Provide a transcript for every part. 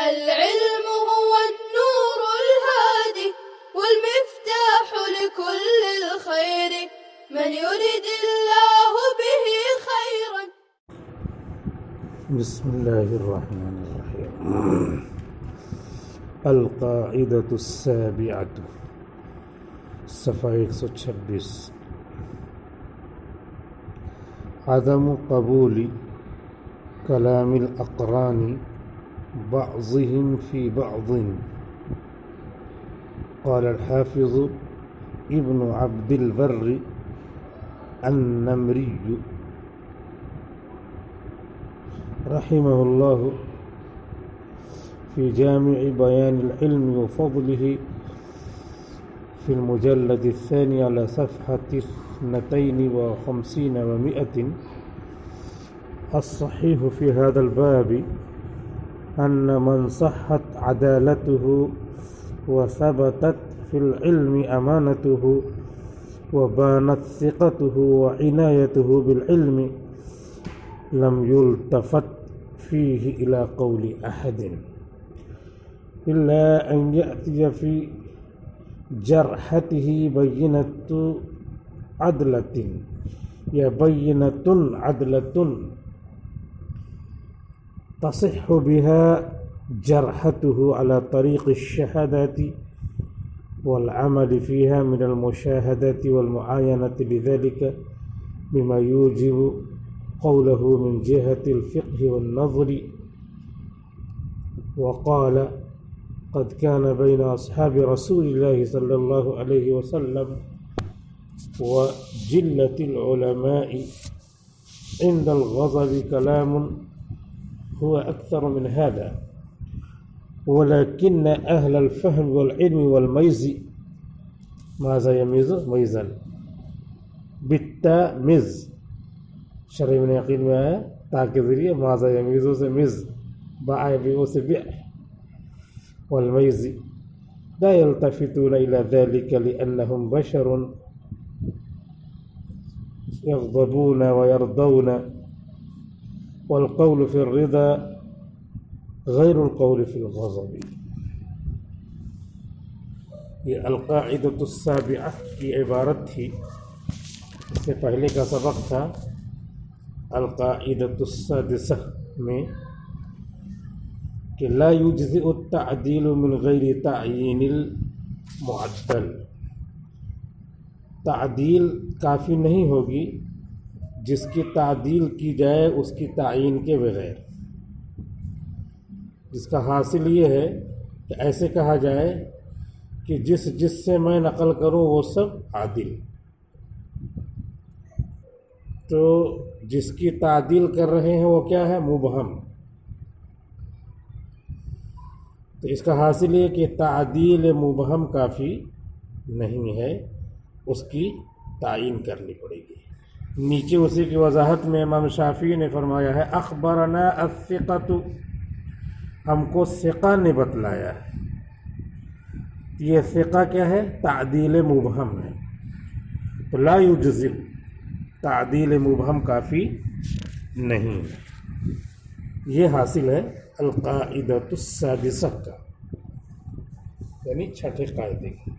العلم هو النور الهادي والمفتاح لكل الخير من يرد الله به خيرا. بسم الله الرحمن الرحيم. القاعدة السابعة، صفحہ 126. عدم قبول كلام الأقران بعضهم في بعض. قال الحافظ ابن عبد البر النمري رحمه الله في جامع بيان العلم وفضله في المجلد الثاني على صفحة 52 و100. الصحيح في هذا الباب أن من صحت عدالته وثبتت في العلم أمانته وبانت ثقته وعنايته بالعلم لم يلتفت فيه إلى قول أحد إلا أن يأتي في جرحته بينة عدلة تصح بها جرحته على طريق الشهادات والعمل فيها من المشاهدة والمعاينة لذلك بما يوجب قوله من جهة الفقه والنظر. وقال قد كان بين أصحاب رسول الله صلى الله عليه وسلم وجلة العلماء عند الغضب كلام هو أكثر من هذا، ولكن أهل الفهم والعلم والميز ماذا يميز ميزا بالتاء مز شرع من یقین میں آیا تا کے ذریعے ماذا یمیزو سے مز باع بیعو سے بیع والمیز لا يلتفتون إلى ذلك لأنهم بشر يغضبون ويرضون والقول في الرضا غير القول في الغضب. یہ القاعدۃ السابعہ کی عبارت تھی. اس سے پہلے کا سبق تھا القاعدۃ السادسہ میں کہ لا یجزئ التعدیل من غیر تعیین المعدل. تعدیل کافی نہیں ہوگی جس کی تعدیل کی جائے اس کی تعیین کے بغیر. جس کا حاصل یہ ہے کہ ایسے کہا جائے کہ جس سے میں نقل کروں وہ سب عادل، تو جس کی تعدیل کر رہے ہیں وہ کیا ہے؟ مبہم. تو اس کا حاصل یہ کہ تعدیل مبہم کافی نہیں ہے، اس کی تعیین کرنی پڑے گی. نیچے اسی کی وضاحت میں امام شافعی نے فرمایا ہے اخبرنا الثقۃ، ہم کو ثقہ نے بتلایا ہے. یہ ثقہ کیا ہے؟ تعدیل مبہم ہے. تو لا یجزئ، تعدیل مبہم کافی نہیں. یہ حاصل ہے القاعدۃ السادسہ کا، یعنی چھٹے قاعدے کا.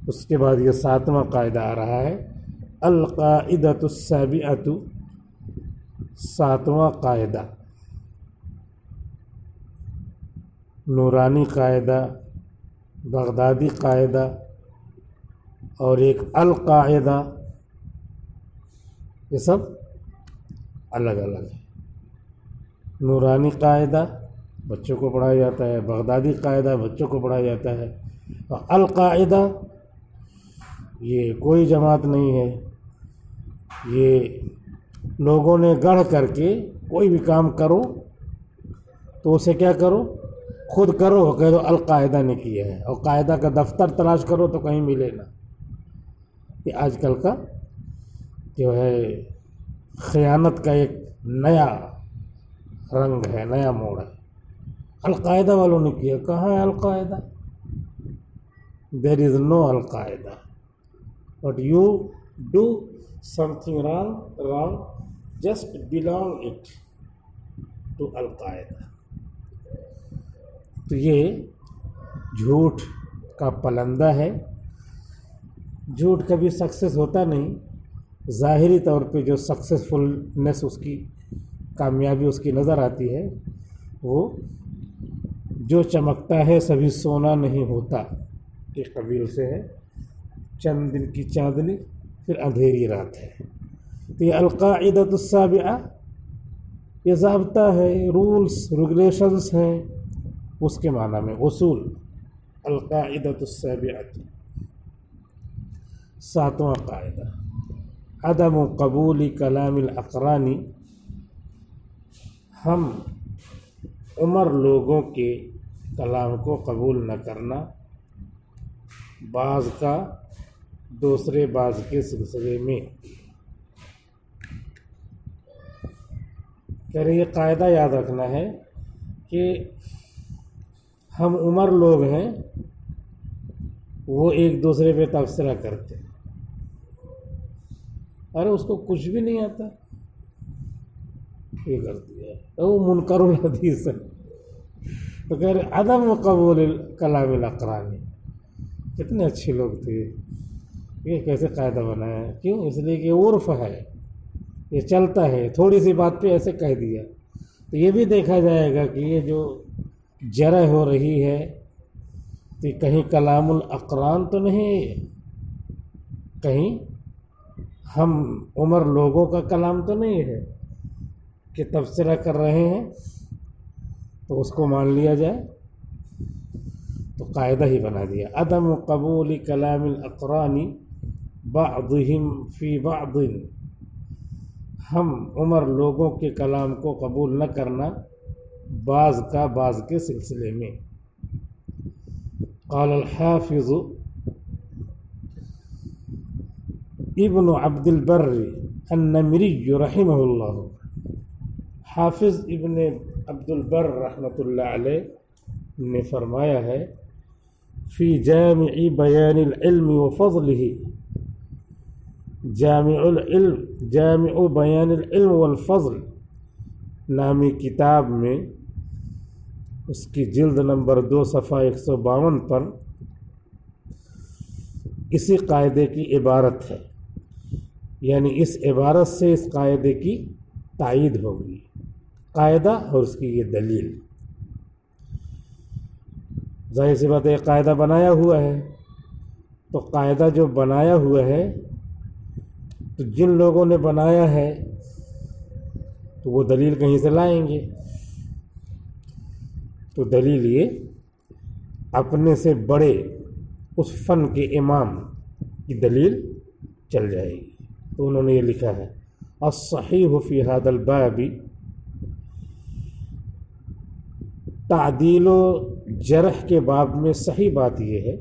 اس کے بعد یہ 7واں قاعدہ آ رہا ہے القاعدۃ السابعۃ، 7واں قاعدہ. نورانی قاعدہ، بغدادی قاعدہ اور ایک القاعدہ، یہ سب الگ الگ ہے. نورانی قاعدہ بچوں کو پڑھایا جاتا ہے، بغدادی قاعدہ بچوں کو پڑھایا جاتا ہے، اور القاعدہ یہ کوئی جماعت نہیں ہے. یہ لوگوں نے گڑھ کر کے کوئی بھی کام کرو تو اسے کیا کرو؟ خود کرو، کہہ دو القاعدہ نے کیا ہے، اور قاعدہ کا دفتر تلاش کرو تو کہیں ملے نہ. یہ آج کل کا جو ہے خیانت کا ایک نیا رنگ ہے، نیا موڑ ہے. القاعدہ والوں نے کیا، کہاں ہے Al Qaeda? There is no Al Qaeda. But you do something wrong, just belong it to Al-Qaeda. تو یہ جھوٹ کا پلندہ ہے. جھوٹ کبھی سکسیس ہوتا نہیں. ظاہری طور پہ جو سکسیسفلنس اس کی کامیابی اس کی نظر آتی ہے وہ جو چمکتا ہے سبھی سونا نہیں ہوتا کے قبیل سے ہے. چند دن کی چاندنی پھر اندھیری رات ہے. تو یہ القاعدۃ السابعہ یہ ضابطہ ہے، رولز ریگولیشنز ہیں، اس کے معنی میں اصول. القاعدۃ السابعہ. ساتواں قاعدہ عدم قبول کلام الاقران. ہم عمر لوگوں کے کلام کو قبول نہ کرنا، بعض کا دوسرے بعض کے سلسلے میں. کہہ رہے یہ قاعدہ یاد رکھنا ہے کہ ہم عمر لوگ ہیں، وہ ایک دوسرے پہ تبصرہ کرتے ہیں. ارے اس کو کچھ بھی نہیں آتا، یہ کر دیا، وہ منکر الحدیث ہے. تو کہہ رہے عدم قبول کلام الاقران. کتنے اچھے لوگ تھے، یہ کیسے قاعدہ بنایا ہے؟ کیوں؟ اس لیے کہ عرف ہے، یہ چلتا ہے، تھوڑی سی بات پہ ایسے کہہ دیا. تو یہ بھی دیکھا جائے گا کہ یہ جو جرح ہو رہی ہے تو کہیں کلام الاقران تو نہیں، کہیں ہم عمر لوگوں کا کلام تو نہیں ہے کہ تبصرہ کر رہے ہیں تو اس کو مان لیا جائے. تو قاعدہ ہی بنا دیا عدم قبول کلام الاقران بعضهم فی بعض. ہم عمر لوگوں کے کلام کو قبول نہ کرنا بعض کا بعض کے سلسلے میں. قال الحافظ ابن عبد البر النمری رحمہ اللہ. حافظ ابن عبد البر رحمۃ اللہ علیہ نے فرمایا ہے فی جامع بیان العلم وفضلہ. جامع بیان العلم والفضل نامی کتاب میں اس کی جلد نمبر 2 صفحہ 152 پر اسی قاعدے کی عبارت ہے. یعنی اس عبارت سے اس قاعدے کی تائید ہوگی. قاعدہ اور اس کی یہ دلیل. ظاہر سی بات ہے قاعدہ بنایا ہوا ہے، تو قاعدہ جو بنایا ہوا ہے تو جن لوگوں نے بنایا ہے تو وہ دلیل کہیں سے لائیں گے. تو دلیل یہ اپنے سے بڑے اس فن کے امام کی دلیل چل جائے گی. تو انہوں نے یہ لکھا ہے الصحیح فی هذا الباب. تعدیل و جرح کے باب میں صحیح بات یہ ہے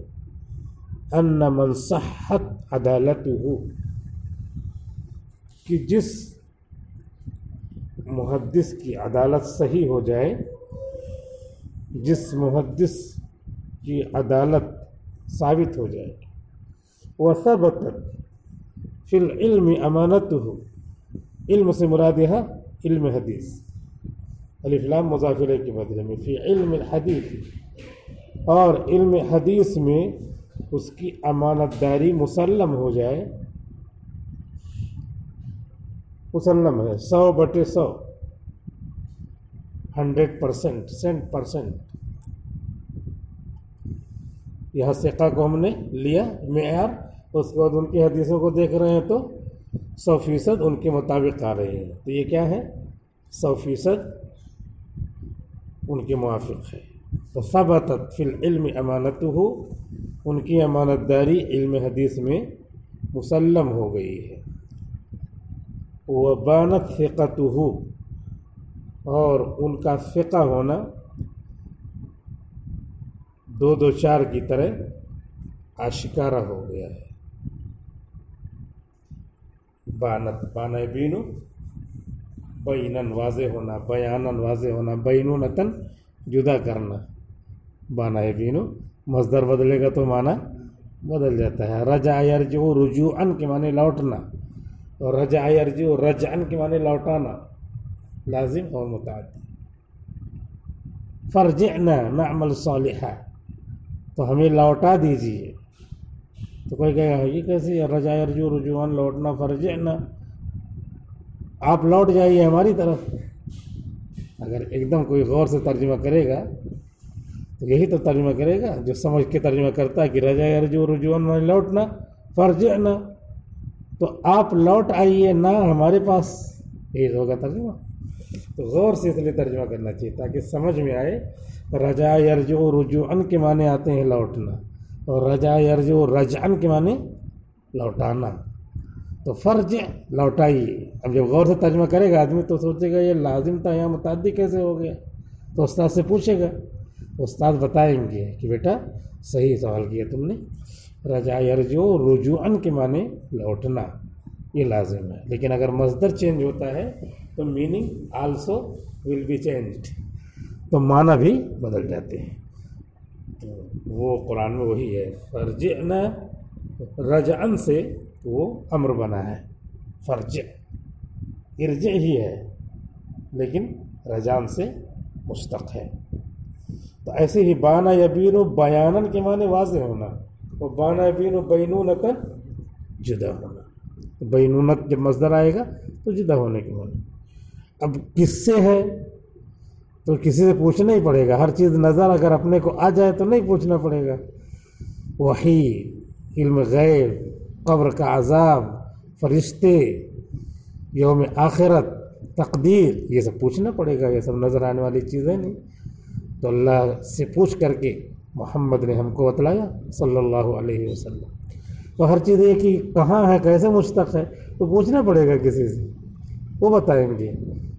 ان من صحت عدالتہ کہ جس محدث کی عدالت صحیح ہو جائے، جس محدث کی عدالت ثابت ہو جائے، وثبتت فی العلم امانتہ. علم سے مراد ہے علم حدیث، الف لام مضاف الیہ کے بدلے میں فی علم الحدیث. اور علم حدیث میں اس کی امانت داری مسلم ہو جائے، مسلم ہے 100/100 100%. یہاں ثقہ کو ہم نے لیا معیار، اس کے بعد ان کی حدیثوں کو دیکھ رہے ہیں تو 100% ان کے مطابق آ رہے ہیں. تو یہ کیا ہے؟ 100% ان کے موافق ہے. تو ثبتت فی العلم امانتہ، ان کی امانت داری علم حدیث میں مسلم ہو گئی ہے. وبانت ثقتہ، اور ان کا ثقہ ہونا 2-2-4 کی طرح آشکارا ہو گیا ہے. بانت بانا بینو بینن واضح ہونا، بیانن واضح ہونا، بینونتن جدا کرنا. بانا بینو مصدر بدلے گا تو معنی بدل جاتا ہے. رجع یرجع رجوعاً کے معنی لوٹنا، اور رجع یرجع رجعاً کے معنی لوٹانا، لازم اور متعدی. فرجعنا نعمل صالحا، تو ہمیں لوٹا دیجیے. تو کوئی کہے گا یہ کیسے رجا یرجو رجوعاً لوٹنا، فرجعنا آپ لوٹ جائیے ہماری طرف. اگر ایک دم کوئی غور سے ترجمہ کرے گا تو یہی تو ترجمہ کرے گا جو سمجھ کے ترجمہ کرتا ہے کہ رجا یرجو رجوعاً لوٹنا، فرجعنا تو آپ لوٹ آئیے نہ ہمارے پاس، یہی ہوگا ترجمہ. تو غور سے اس لیے ترجمہ کرنا چاہیے تاکہ سمجھ میں آئے. رجا یرجو رجوعاً کے معنی آتے ہیں لوٹنا، اور رجا یرجو رجعاً کے معنی لوٹانا. تو فرج لوٹائیے. اب جب غور سے ترجمہ کرے گا آدمی تو سوچے گا یہ لازم تھا یہاں متعدی کیسے ہو گیا، تو استاد سے پوچھے گا، استاد بتائیں گے کہ بیٹا صحیح سوال کیا تم نے، رجا یرجو رجوعاً کے معنی لوٹنا یہ لازم ہے. لیکن اگر مصدر چینج ہوتا ہے تو meaning also will be changed, تو معنی بھی بدل جاتے ہیں. تو وہ قرآن میں وہی ہے، فرجعنا رجعاً سے وہ امر بنا ہے، فرجع ارجع ہی ہے لیکن رجعاً سے مشتق ہے. تو ایسے ہی بانا یبین بیاناً کے معنی واضح ہونا، اور بانا یبین بینونتاً جدا ہونا. بینونت جب مصدر آئے گا تو جدا ہونے کے معنی. اب کس سے ہے تو کسی سے پوچھنا ہی پڑے گا. ہر چیز نظر اگر اپنے کو آ جائے تو نہیں پوچھنا پڑے گا. وحی، علم غیب، قبر کا عذاب، فرشتے، یوم آخرت، تقدیر، یہ سب پوچھنا پڑے گا. یہ سب نظر آنے والی چیزیں نہیں. تو اللہ سے پوچھ کر کے محمد نے ہم کو بتلایا صلی اللہ علیہ وسلم. تو ہر چیز یہ کہ کہاں ہے، کیسے مشتق ہے، تو پوچھنا پڑے گا کسی سے، وہ بتائیں گے.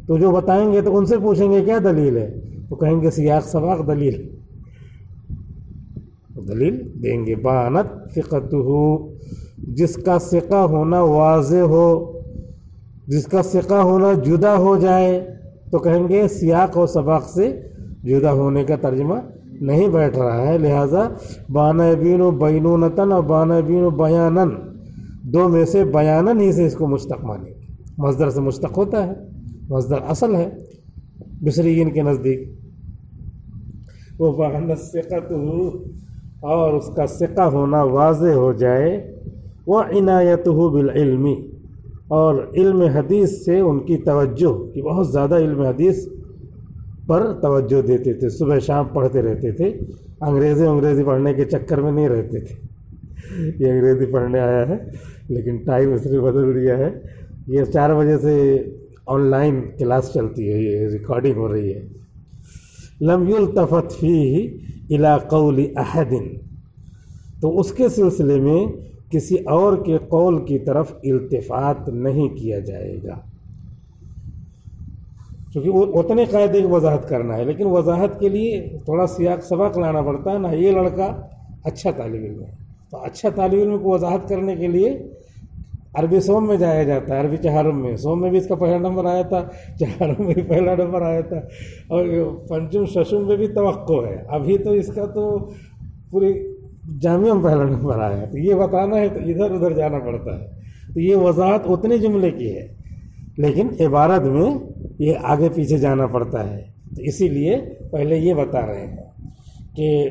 تو جو بتائیں گے تو ان سے پوچھیں گے کیا دلیل ہے، تو کہیں گے سیاق سباق دلیل، دلیل دیں گے. بانت ثقتہ، جس کا ثقہ ہونا واضح ہو، جس کا ثقہ ہونا جدا ہو جائے تو کہیں گے سیاق و سباق سے جدا ہونے کا ترجمہ نہیں بیٹھ رہا ہے. لہٰذا بانا یبین و بینونتاً اور بانا یبین و بیاناً، دو میں سے بیاناً ہی سے اس کو مشتق مانیں گے. مصدر سے مشتق ہوتا ہے، مصدر اصل ہے بصریین کے نزدیک. وہ بانت ثقتہ، اور اس کا ثقہ ہونا واضح ہو جائے. وہ عنایتہ بالعلم، اور علم حدیث سے ان کی توجہ، کہ بہت زیادہ علم حدیث پر توجہ دیتے تھے، صبح شام پڑھتے رہتے تھے. انگریزی پڑھنے کے چکر میں نہیں رہتے تھے. یہ انگریزی پڑھنے آیا ہے لیکن ٹائم اس نے بدل دیا ہے. یہ 4 بجے سے آن لائن کلاس چلتی ہے، یہ ریکارڈنگ ہو رہی ہے. لم یلتفت فیہ الی قول احد، تو اس کے سلسلے میں کسی اور کے قول کی طرف التفات نہیں کیا جائے گا. کیونکہ وہ اتنے قاعدے کی وضاحت کرنا ہے، لیکن وضاحت کے لیے تھوڑا سیاق سباق لانا پڑتا ہے نا. یہ لڑکا اچھا طالب علم ہے، تو اچھا طالب علم کو وضاحت کرنے کے لیے عربی سوم میں جایا جاتا ہے، عربی چہارم میں. سوم میں بھی اس کا پہلا نمبر آیا تھا، چہارم میں بھی پہلا نمبر آیا تھا، اور پنچم ششم میں بھی توقع ہے. ابھی تو اس کا تو پوری جامعہ میں پہلا نمبر آیا. تو یہ بتانا ہے تو ادھر ادھر جانا پڑتا ہے. تو یہ وضاحت اتنے جملے کی ہے، لیکن عبارت میں یہ آگے پیچھے جانا پڑتا ہے. تو اسی لیے پہلے یہ بتا رہے ہیں کہ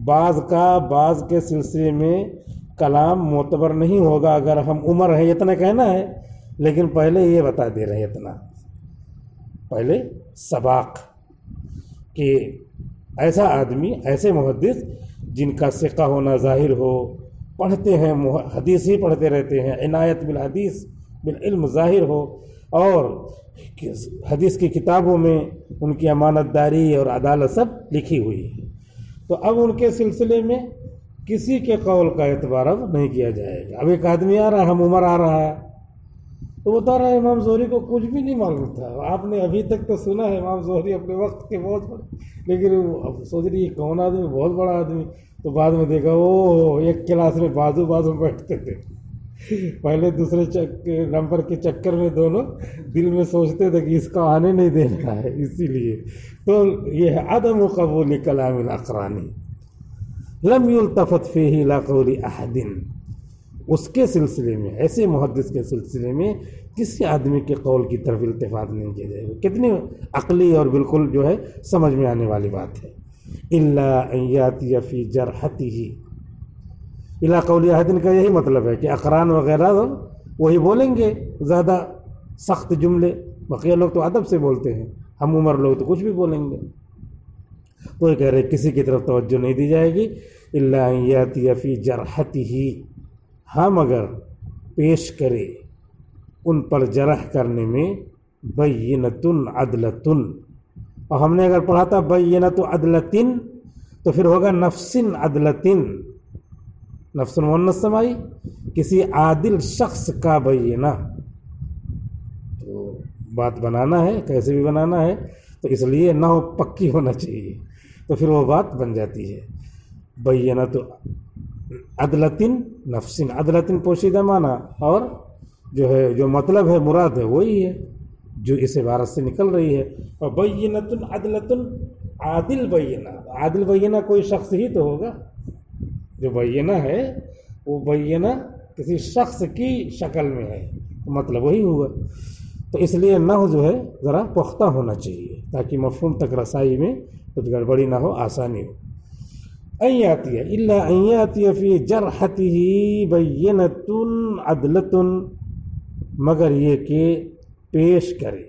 بعض کے سلسلے میں کلام معتبر نہیں ہوگا اگر ہم عمر ہیں اتنا کہنا ہے، لیکن پہلے یہ بتا دے رہے ہیں اتنا، پہلے سباق، کہ ایسا آدمی، ایسے محدث جن کا ثقہ ہونا ظاہر ہو، پڑھتے ہیں حدیث ہی پڑھتے رہتے ہیں، عنایت بالحدیث بالعلم ظاہر ہو، اور حدیث کی کتابوں میں ان کی امانت داری اور عدالت سب لکھی ہوئی ہے. تو اب ان کے سلسلے میں کسی کے قول کا اعتبار اب نہیں کیا جائے گا. اب ایک آدمی آ رہا ہے، ہم عمر آ رہا ہے، تو بتا رہا ہے امام زہری کو کچھ بھی نہیں معلوم تھا. آپ نے ابھی تک تو سنا ہے امام زہری اپنے وقت کے بہت بڑے، لیکن اب سوچ رہی ہے کون آدمی، بہت بڑا آدمی. تو بعد میں دیکھا او ایک کلاس میں بازو بیٹھتے تھے. پہلے دوسرے نمبر کے چکر میں دونوں دل میں سوچتے تھے کہ اس کا آنے نہیں دینا ہے. اسی لیے تو یہ ہے عدم قبول کلام الاقرانی. لم یلتفت فیہ الی قول احد، اس کے سلسلے میں، ایسے محدث کے سلسلے میں کسی آدمی کے قول کی طرف التفات نہیں کیا جائے گا۔ کتنی عقلی اور بالکل جو ہے سمجھ میں آنے والی بات ہے۔ الا ان یاتی فی جرحتہ، الا قول احد کا یہی مطلب ہے کہ اقران وغیرہ وہی بولیں گے زیادہ سخت جملے، بقیہ لوگ تو ادب سے بولتے ہیں، ہم عمر لوگ تو کچھ بھی بولیں گے۔ تو یہ کہہ رہے کسی کی طرف توجہ نہیں دی جائے گی۔ الا ان یاتی فی جرحتہ، ہم اگر پیش کرے ان پر جرح کرنے میں بینۃ عدلۃ، اور ہم نے اگر پڑھا تھا بینۃ عدلۃ تو پھر ہوگا نفس عدلۃ، نفس مؤنث سمائی، کسی عادل شخص کا بینہ۔ تو بات بنانا ہے، کیسے بھی بنانا ہے، تو اس لیے نہ پکی ہونا چاہیے، تو پھر وہ بات بن جاتی ہے۔ بینۃ عدلۃ نفس، عدلۃ پوشیدہ معنی، اور جو مطلب ہے مراد ہے وہی ہے جو اس عبارت سے نکل رہی ہے۔ اور بینۃ عدلۃ، عادل بینہ، عادل بینہ کوئی شخص ہی تو ہوگا، جو بینہ ہے وہ بینہ کسی شخص کی شکل میں ہے، مطلب وہی ہوگا۔ تو اس لیے نحو جو ہے ذرا پختہ ہونا چاہیے تاکہ مفہوم تک رسائی میں کچھ گڑبڑی نہ ہو، آسانی ہو۔ ان یاتی الا ان یاتی فی جرحتہ بینۃ عدلۃ، مگر یہ کہ پیش کرے،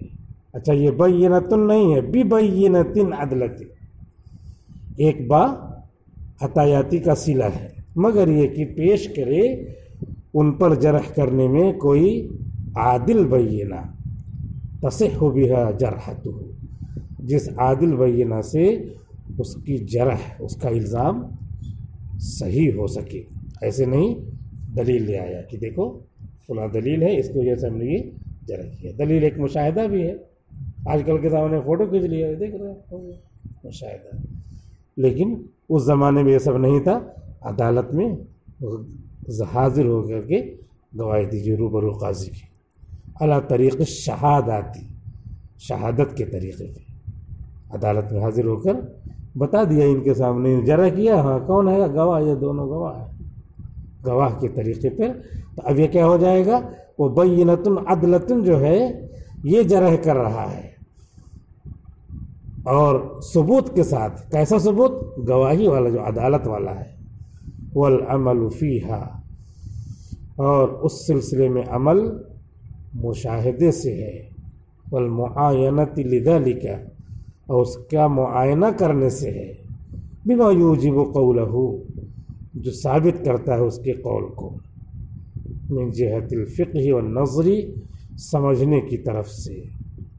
اچھا یہ بینۃ نہیں ہے، ببینۃ عدلۃ، ایک با عطایاتی کا صلہ ہے، مگر یہ کہ پیش کرے ان پر جرح کرنے میں کوئی عادل بینہ، تصح بہا جرحتہ، جس عادل بینہ سے اس کی جرح، اس کا الزام صحیح ہو سکے۔ ایسے نہیں دلیل لے آیا کہ دیکھو فلاں دلیل ہے، اس کی وجہ سے ہم نے یہ جرح کیا۔ دلیل ایک مشاہدہ بھی ہے، آج کل کے زمانے میں فوٹو کھینچ لیا، دیکھ رہے ہیں مشاہدہ، لیکن اس زمانے میں یہ سب نہیں تھا۔ عدالت میں حاضر ہو کر کے گواہی دیجیے روبرو قاضی کی، علی طریق شہاداتی، شہادت کے طریقے پہ عدالت میں حاضر ہو کر بتا دیا ان کے سامنے، جرح کیا، ہاں کون ہے گواہ، یہ دونوں گواہ ہیں، گواہ کے طریقے پر۔ تو اب یہ کیا ہو جائے گا، وہ بینۃ عدلۃ جو ہے یہ جرح کر رہا ہے، اور ثبوت کے ساتھ، کیسا ثبوت، گواہی والا جو عدالت والا ہے۔ والعمل فیہا، اور اس سلسلے میں عمل مشاہدے سے ہے، والمعاینۃ لذالک، اور اس کا معائنہ کرنے سے ہے، بما یوجب قولہ، جو ثابت کرتا ہے اس کے قول کو، من جہت الفقہ والنظر، سمجھنے کی طرف سے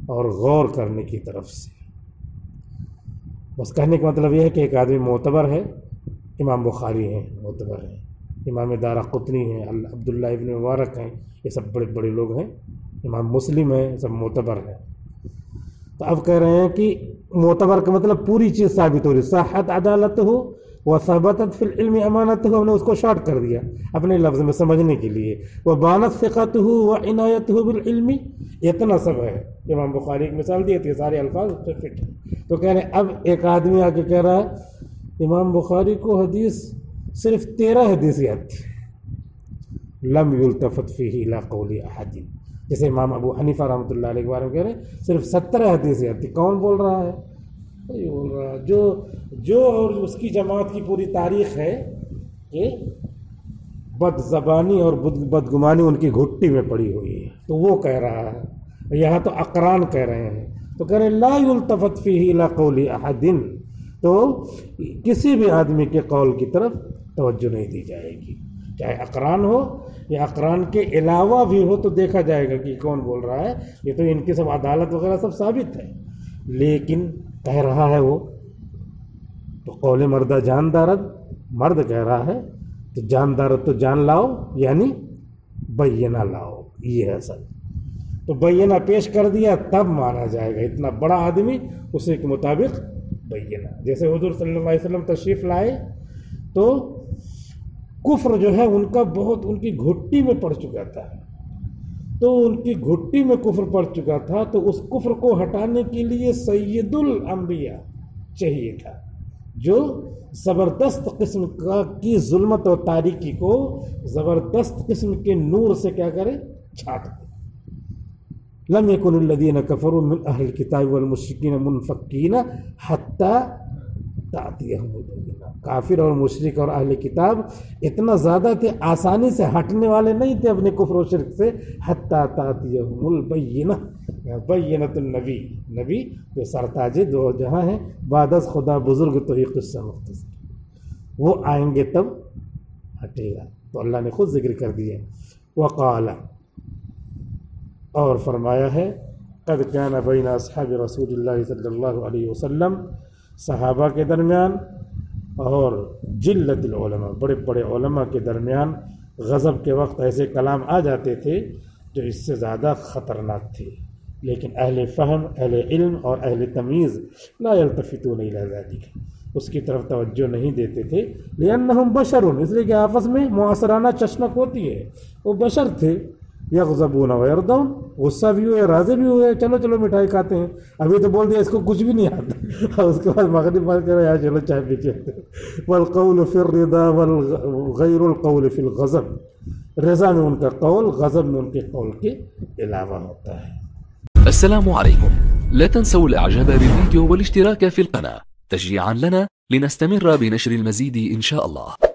اور غور کرنے کی طرف سے۔ بس کہنے کا مطلب یہ ہے کہ ایک آدمی معتبر ہے، امام بخاری ہیں معتبر ہیں، امام دارقطنی ہیں، عبداللہ ابن مبارک ہیں، یہ سب بڑے بڑے لوگ ہیں، امام مسلم ہیں، سب معتبر ہیں۔ تو اب کہہ رہے ہیں کہ معتبر کا مطلب پوری چیز ثابت ہو رہی، صحت عدالت ہو وثبتت فی العلم امانت ہو، ہم نے اس کو شارٹ کر دیا اپنے لفظ میں سمجھنے کے لیے، وبانت ثقت ہو وعنایت ہو بالعلم، اتنا سب ہے۔ امام بخاری ایک مثال دی تھی، سارے الفاظ فٹ ہیں۔ تو کہہ رہے ہیں اب ایک آدمی آ کے کہہ رہا ہے امام بخاری کو حدیث صرف 13 حدیث یاد تھی، لم یلتفت فیہ الی قول احد، جیسے امام ابو حنیفہ رحمۃ اللہ علیہ کے بارے میں کہہ رہے ہیں صرف 17 حدیث یاد تھی۔ کون بول رہا ہے؟ وہی بول رہا ہے جو اور اس کی جماعت کی پوری تاریخ ہے کہ بد زبانی اور بدگمانی ان کی گھٹی میں پڑی ہوئی ہے، تو وہ کہہ رہا ہے۔ یہاں تو اقران کہہ رہے ہیں، تو کہہ رہے ہیں لا یلتفت فیہ الی قول احد، تو کسی بھی آدمی کے قول کی طرف توجہ نہیں دی جائے گی، چاہے اقران ہو یا اقران کے علاوہ بھی ہو، تو دیکھا جائے گا کہ کون بول رہا ہے۔ یہ تو ان کی سب عدالت وغیرہ سب ثابت ہے، لیکن کہہ رہا ہے وہ تو قول مردہ جان دارد، مرد کہہ رہا ہے تو جان دارد تو جان لاؤ، یعنی بینہ لاؤ، یہ ہے اصل۔ تو بینہ پیش کر دیا تب مانا جائے گا، اتنا بڑا آدمی اسی کے مطابق بینہ۔ جیسے حضور صلی اللہ علیہ وسلم تشریف لائے تو کفر جو ہے ان کا بہت ان کی گھٹی میں پڑ چکا تھا، تو ان کی گھٹی میں کفر پڑ چکا تھا، تو اس کفر کو ہٹانے کے لیے سید الانبیاء چاہیے تھا، جو زبردست قسم کی ظلمت اور تاریکی کو زبردست قسم کے نور سے کیا کرے، چھاٹ دے۔ لم يكن الذين كفروا من اهل الكتاب والمشركين منفكين حتى تأتيهم البينة۔ کافر اور مشرک اور اہل کتاب اتنا زیادہ تھے، آسانی سے ہٹنے والے نہیں تھے اپنے کفر و شرک سے، حتیٰ تأتیہم البینہ، بینۃ النبی، نبی جو سرتاج دو جہاں ہیں، بعد از خدا بزرگ تو ہی قصہ مختصر، وہ آئیں گے تب ہٹے گا۔ تو اللہ نے خود ذکر کر دیا، وقال، اور فرمایا ہے، قد کان بین اصحاب رسول اللہ صلی اللہ علیہ وسلم، صحابہ کے درمیان اور جلت العلماء، بڑے بڑے علماء کے درمیان غضب کے وقت ایسے کلام آ جاتے تھے جو اس سے زیادہ خطرناک تھے، لیکن اہل فہم، اہل علم اور اہل تمیز لا یلتفتون الی ذلک، اس کی طرف توجہ نہیں دیتے تھے، لأنہم بشر، اس لیے کہ آپس میں معاصرانہ چشمک ہوتی ہے، وہ بشر تھے، یغضبون ویرضون، غصہ بھی ہوئے راضی بھی ہوئے، چلو چلو مٹھائی کھاتے ہیں، ابھی تو بول دیا اس کو کچھ بھی نہیں آتا، اور اس کے بعد مغرب بات کرو یار چلو چائے پی کے آتے ہیں۔ والقول فی الرضا والغیر القول فی الغضب، رضا میں ان کا قول، غضب میں ان کے قول کے علاوہ ہوتا ہے۔ السلام عليكم، لا تنسوا الاعجاب بالفيديو والاشتراك في القناة تشجيعا لنا لنستمر بنشر المزيد إن شاء الله.